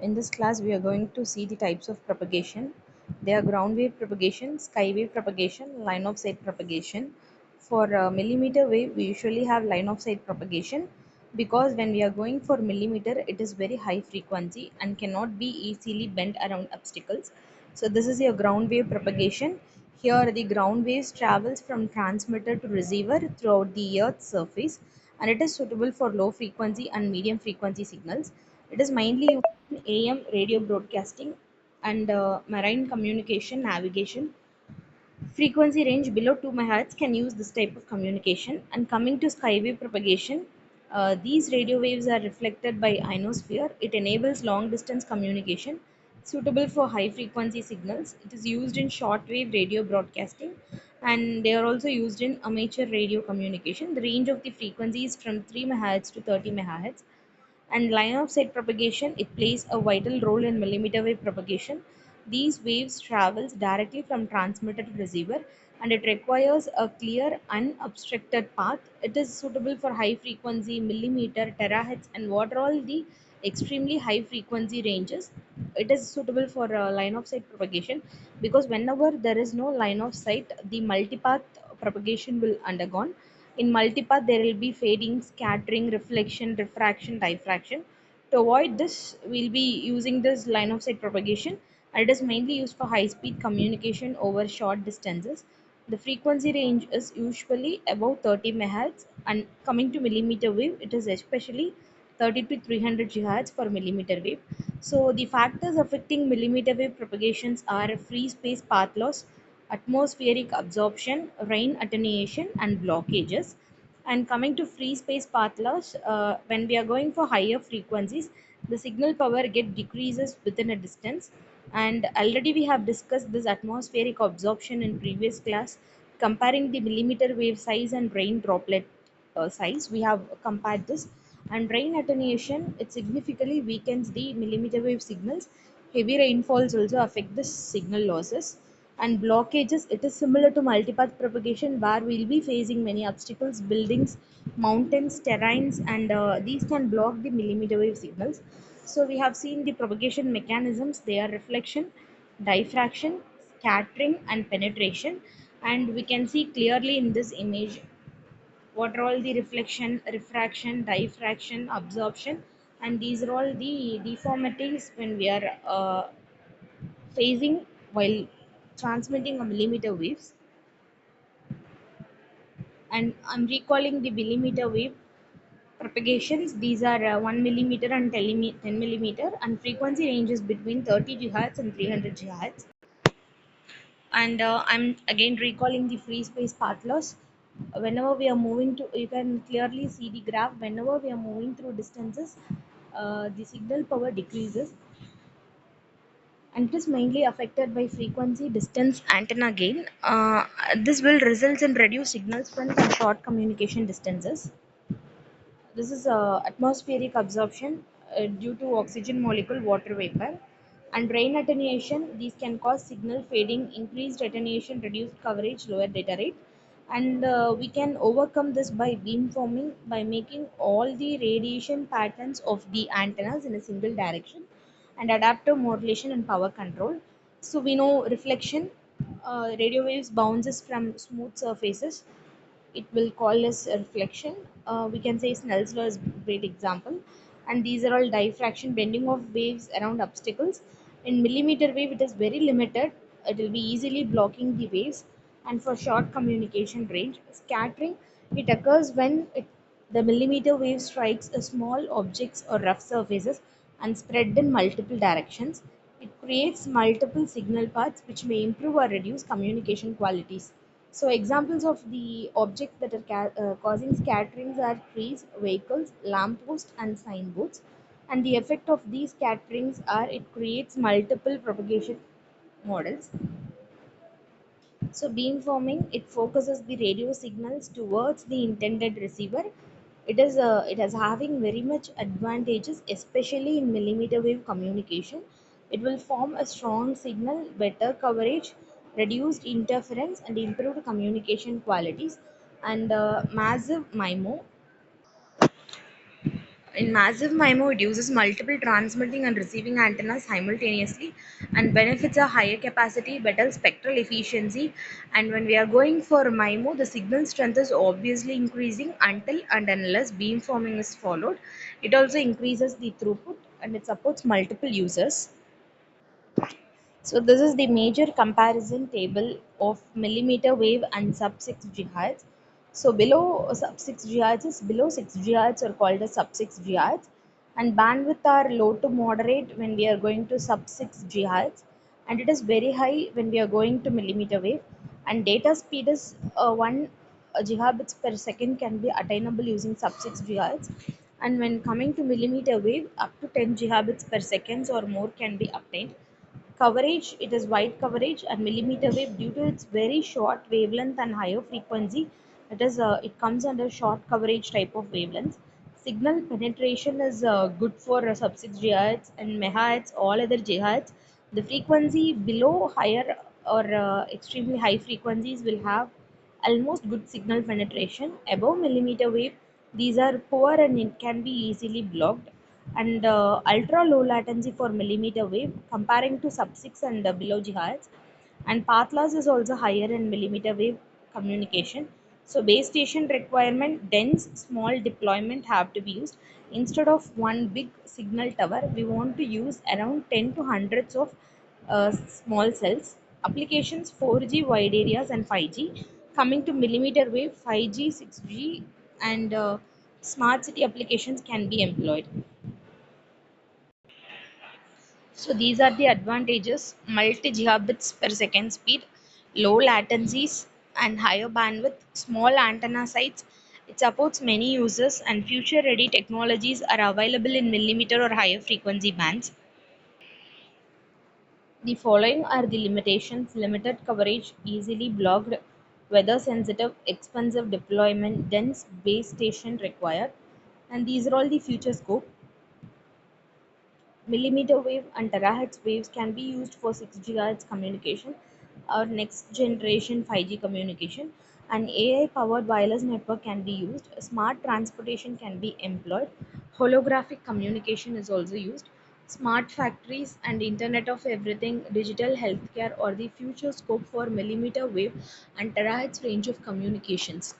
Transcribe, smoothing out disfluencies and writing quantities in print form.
In this class, we are going to see the types of propagation. They are ground wave propagation, sky wave propagation, line of sight propagation. For millimeter wave, we usually have line of sight propagation because when we are going for millimeter, it is very high frequency and cannot be easily bent around obstacles. So this is your ground wave propagation. Here the ground waves travels from transmitter to receiver throughout the earth's surface, and it is suitable for low frequency and medium frequency signals. It is mainly used in AM radio broadcasting and marine communication navigation. Frequency range below 2 MHz can use this type of communication. And coming to skywave propagation, these radio waves are reflected by ionosphere. It enables long distance communication suitable for high frequency signals. It is used in shortwave radio broadcasting, and they are also used in amateur radio communication. The range of the frequency is from 3 MHz to 30 MHz. And line of sight propagation, it plays a vital role in millimeter wave propagation. These waves travels directly from transmitter to receiver, and it requires a clear unobstructed path. It is suitable for high frequency millimeter terahertz and what are all the extremely high frequency ranges. It is suitable for line of sight propagation because whenever there is no line of sight, the multipath propagation will undergone. In multipath, there will be fading, scattering, reflection, diffraction, diffraction. To avoid this, we'll be using this line of sight propagation, and it is mainly used for high speed communication over short distances. The frequency range is usually above 30 MHz, and coming to millimeter wave, it is especially 30 to 300 GHz for millimeter wave. So, the factors affecting millimeter wave propagations are free space path loss, atmospheric absorption, rain attenuation, and blockages. And coming to free space path loss, when we are going for higher frequencies, the signal power get decreases within a distance. And already we have discussed this atmospheric absorption in previous class, comparing the millimeter wave size and rain droplet size. We have compared this. And rain attenuation, it significantly weakens the millimeter wave signals. Heavy rainfalls also affect the signal losses. And blockages, it is similar to multipath propagation where we'll be facing many obstacles, buildings, mountains, terrains, and these can block the millimeter wave signals. So we have seen the propagation mechanisms. They are reflection, diffraction, scattering, and penetration. And we can see clearly in this image what are all the reflection, refraction, diffraction, absorption, and these are all the deformities when we are phasing while transmitting a millimeter waves. And I'm recalling the millimeter wave propagations. These are 1 millimeter and 10 millimeter, and frequency ranges between 30 GHz and 300 GHz. And I'm again recalling the free space path loss. Whenever we are moving to, you can clearly see the graph. Whenever we are moving through distances, the signal power decreases, and it is mainly affected by frequency, distance, antenna gain. This will result in reduced signal strength and short communication distances. This is atmospheric absorption due to oxygen molecule water vapor. And rain attenuation, these can cause signal fading, increased attenuation, reduced coverage, lower data rate. And we can overcome this by beamforming, by making all the radiation patterns of the antennas in a single direction, and adaptive modulation and power control. So we know reflection, radio waves bounces from smooth surfaces, it will call as a reflection. We can say Snell's law is a great example. And these are all diffraction, bending of waves around obstacles. In millimeter wave, it is very limited. It will be easily blocking the waves. And for short communication range, scattering, it occurs when the millimeter wave strikes a small objects or rough surfaces and spread in multiple directions. It creates multiple signal paths which may improve or reduce communication qualities. So examples of the objects that are causing scatterings are trees, vehicles, lampposts, and signboards. And the effect of these scatterings are it creates multiple propagation models. So beamforming, it focuses the radio signals towards the intended receiver. It has having very much advantages, especially in millimeter wave communication. It will form a strong signal, better coverage, reduced interference, and improved communication qualities. And massive MIMO, In massive MIMO, it uses multiple transmitting and receiving antennas simultaneously and benefits a higher capacity, better spectral efficiency. And when we are going for MIMO, the signal strength is obviously increasing until and unless beamforming is followed. It also increases the throughput and it supports multiple users. So this is the major comparison table of millimeter wave and sub 6 gigahertz. So below sub 6 gigahertz, below 6 gigahertz are called as sub 6 gigahertz, and bandwidth are low to moderate when we are going to sub 6 gigahertz, and it is very high when we are going to millimeter wave, and data speed is 1 gigabits per second can be attainable using sub 6 gigahertz, and when coming to millimeter wave, up to 10 gigabits per seconds or more can be obtained. Coverage, it is wide coverage, and millimeter wave, due to its very short wavelength and higher frequency, it comes under short coverage type of wavelengths. Signal penetration is good for sub 6 gigahertz and megahertz, all other gigahertz. The frequency below higher or extremely high frequencies will have almost good signal penetration. Above millimeter wave, these are poor and it can be easily blocked. And ultra low latency for millimeter wave comparing to sub 6 and below gigahertz. And path loss is also higher in millimeter wave communication. So base station requirement, dense small deployment have to be used. Instead of one big signal tower, we want to use around 10 to hundreds of small cells. Applications 4G wide areas and 5G. Coming to millimeter wave, 5G, 6G, and smart city applications can be employed. So these are the advantages: multi gigabits per second speed, low latencies, and higher bandwidth, small antenna sites. It supports many users, and future ready technologies are available in millimeter or higher frequency bands. The following are the limitations: limited coverage, easily blocked, weather sensitive, expensive deployment, dense base station required. And these are all the future scope. Millimeter wave and terahertz waves can be used for 6 GHz communication or next generation 5G communication. An AI powered wireless network can be used. Smart transportation can be employed. Holographic communication is also used. Smart factories and Internet of Everything, digital healthcare, or the future scope for millimeter wave and terahertz range of communications.